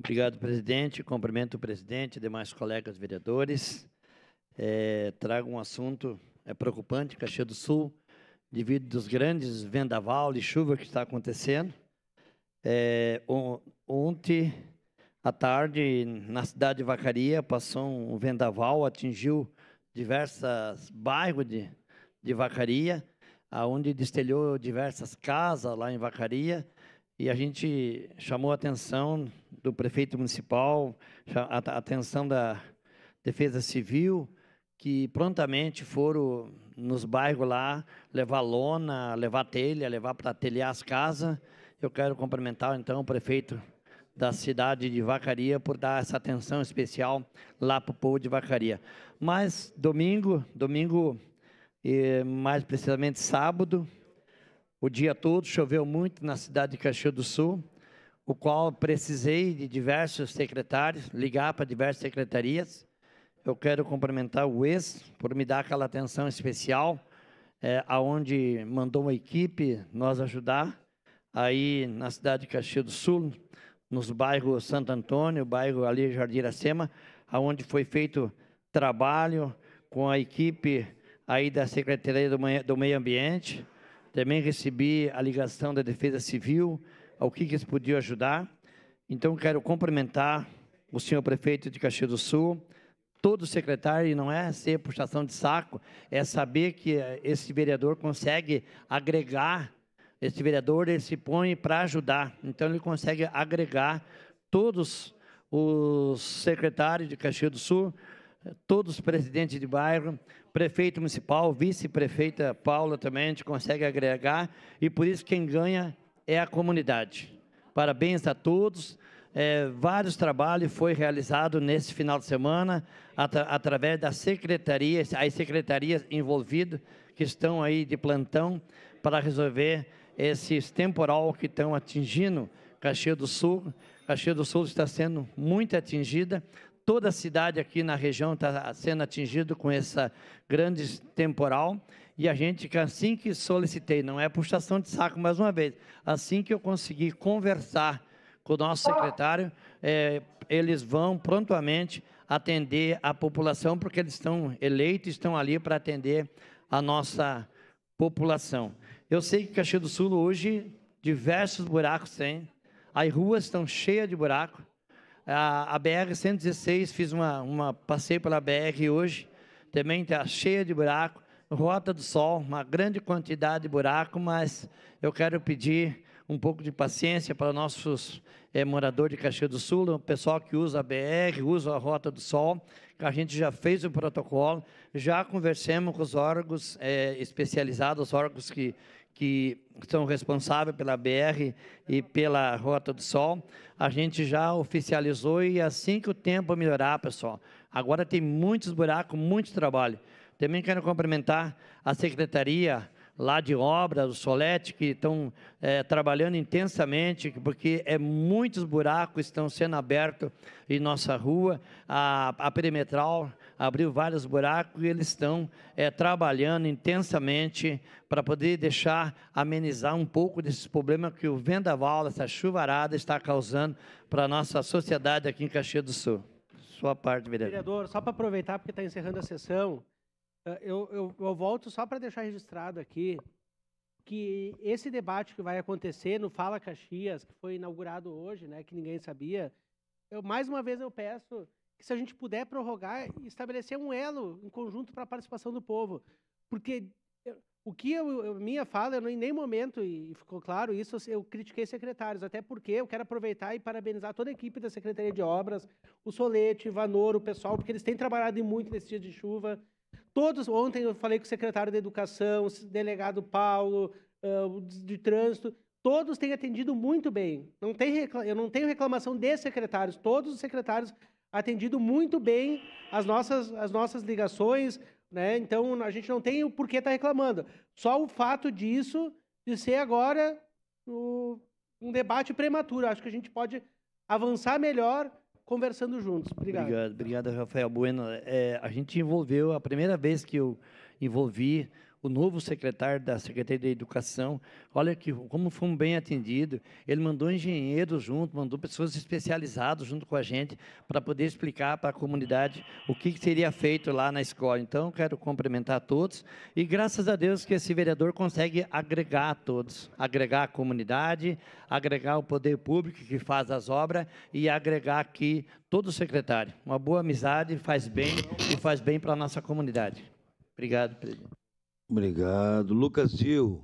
Obrigado, presidente. Cumprimento o presidente e demais colegas vereadores. Trago um assunto preocupante, Caxias do Sul, devido dos grandes vendaval e chuva que está acontecendo. Ontem à tarde, na cidade de Vacaria, passou um vendaval, atingiu diversos bairros de Vacaria, onde destelhou diversas casas lá em Vacaria, e a gente chamou a atenção do prefeito municipal, a atenção da Defesa Civil, que prontamente foram nos bairros lá levar lona, levar telha, levar para telhar as casas. Eu quero cumprimentar, então, o prefeito da cidade de Vacaria por dar essa atenção especial lá para o povo de Vacaria. Mas domingo, e mais precisamente sábado, o dia todo choveu muito na cidade de Caxias do Sul, o qual precisei de diversos secretários, ligar para diversas secretarias. Eu quero cumprimentar o ex por me dar aquela atenção especial, aonde mandou uma equipe nos ajudar, aí na cidade de Caxias do Sul, nos bairros Santo Antônio, bairro ali Jardim Iracema, aonde foi feito trabalho com a equipe aí da Secretaria do Meio Ambiente. Também recebi a ligação da Defesa Civil, ao que eles podiam ajudar. Então, quero cumprimentar o senhor prefeito de Caxias do Sul, todo o secretário, e não é ser puxação de saco, é saber que esse vereador consegue agregar, esse vereador ele se põe para ajudar, então ele consegue agregar todos os secretários de Caxias do Sul, todos os presidentes de bairro, prefeito municipal, vice-prefeita Paula também, a gente consegue agregar, e por isso quem ganha é a comunidade. Parabéns a todos. Vários trabalhos foi realizado nesse final de semana, através das secretarias, as secretarias envolvidas, que estão aí de plantão, para resolver esses temporal que estão atingindo Caxias do Sul. Caxias do Sul está sendo muito atingida, toda a cidade aqui na região está sendo atingida com essa grande temporal, e a gente, assim que solicitei, não é puxação de saco mais uma vez, assim que eu consegui conversar com o nosso secretário, eles vão prontamente atender a população, porque eles estão eleitos, estão ali para atender a nossa população. Eu sei que Caxias do Sul hoje, diversos buracos tem, as ruas estão cheias de buracos. A BR-116, fiz uma passeio pela BR hoje, também está cheia de buraco. Rota do Sol, uma grande quantidade de buraco, mas eu quero pedir um pouco de paciência para nossos moradores de Caxias do Sul, o pessoal que usa a BR, usa a Rota do Sol, que a gente já fez o protocolo, já conversamos com os órgãos especializados, os órgãos que são responsáveis pela BR e pela Rota do Sol. A gente já oficializou, e assim que o tempo melhorar, pessoal, agora tem muitos buracos, muito trabalho. Também quero cumprimentar a secretaria lá de obras, o Solete, que estão trabalhando intensamente, porque muitos buracos estão sendo abertos em nossa rua. A perimetral abriu vários buracos e eles estão trabalhando intensamente para poder amenizar um pouco desses problemas que o vendaval, essa chuvarada está causando para a nossa sociedade aqui em Caxias do Sul. Sua parte, vereador. Vereador, só para aproveitar, porque está encerrando a sessão, eu volto só para deixar registrado aqui que esse debate que vai acontecer no Fala Caxias, que foi inaugurado hoje, né, que ninguém sabia, mais uma vez eu peço que, se a gente puder prorrogar e estabelecer um elo em conjunto para a participação do povo, porque minha fala, eu em nenhum momento, e ficou claro isso, eu critiquei secretários, até porque eu quero aproveitar e parabenizar toda a equipe da Secretaria de Obras, o Solete, o Ivanor, o pessoal, porque eles têm trabalhado muito nesse dia de chuva. Todos, ontem eu falei com o secretário da Educação, o delegado Paulo, de Trânsito, todos têm atendido muito bem. Eu não tenho reclamação de secretários, todos os secretários atendido muito bem as nossas ligações, né? Então, a gente não tem o porquê estar reclamando. Só o fato de ser agora um debate prematuro. Acho que a gente pode avançar melhor conversando juntos. Obrigado, Rafael Bueno. A gente envolveu, a primeira vez que eu envolvi o novo secretário da Secretaria de Educação. Olha como fomos bem atendidos. Ele mandou engenheiros junto, mandou pessoas especializadas junto com a gente para poder explicar para a comunidade o que seria feito lá na escola. Então, quero cumprimentar todos e graças a Deus que esse vereador consegue agregar a todos, agregar a comunidade, agregar o poder público que faz as obras e agregar aqui todo o secretário. Uma boa amizade faz bem e faz bem para a nossa comunidade. Obrigado, presidente. Obrigado. Lucas Gil.